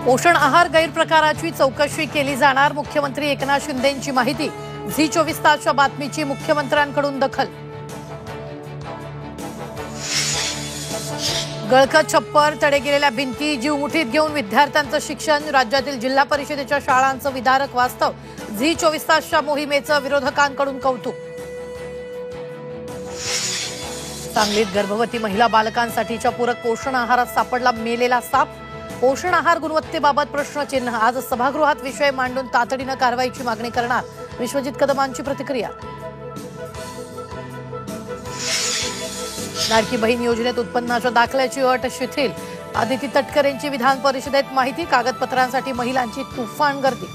पोषण आहार गैरप्रकाराची चौकशी केली जाणार, मुख्यमंत्री एकनाथ शिंदेंची माहिती। झी 24 तासच्या बातमीची मुख्यमंत्र्यांकडून दखल। गळखत छप्पर, तडे गेलेल्या भिंती, जीव मुठीत घेऊन विद्यार्थ्यांचं शिक्षण, राज्यातील जिल्हा परिषदेच्या शाळांचं विदारक वास्तव। झी 24 तासच्या मोहिमेचं विरोधकांकडून कौतुक। सांगलीत गर्भवती महिला बालकांसाठीच्या पूरक पोषण आहारात सापडला मेलेला साप। पोषण आहार गुणवत्तेबाबत प्रश्नचिन्ह। आज सभागृहात विषय मांडून तातडीनं कारवाईची मागणी करणार, विश्वजित कदमांची प्रतिक्रिया। लाडकी बहीण योजनेत उत्पन्नाच्या दाखल्याची अट शिथिल। आदिती तटकरेंची विधान परिषदेत माहिती। कागदपत्रांसाठी महिलांची तुफान गर्दी।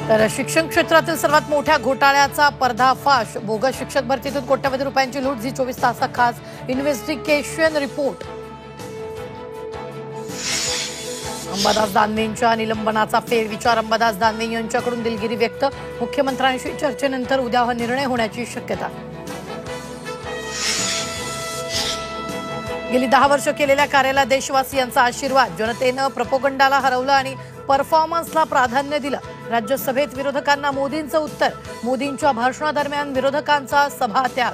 तर शिक्षण क्षेत्रातील सर्वात मोठ्या घोटाळ्याचा पर्दाफाश। बोगस शिक्षक भरतीतून कोट्यवधी रुपयांची लूट। झी 24 तास खास इन्व्हेस्टिगेशन रिपोर्ट। अंबादास दानवेंच्या निलंबनाचा फेरविचार। अंबादास दानवे यांच्याकडून दिलगिरी व्यक्त। मुख्यमंत्र्यांशी चर्चेनंतर उद्या हा निर्णय होण्याची शक्यता। गेली 10 वर्ष केलेल्या कार्याला देशवासियांचा आशीर्वाद। जनतेनं प्रोपगंडाला हरवलं आणि परफॉर्मन्सला प्राधान्य दिलं। राज्यसभेत विरोधकांना मोदींचं उत्तर। मोदींच्या भाषणादरम्यान विरोधकांचा सभात्याग।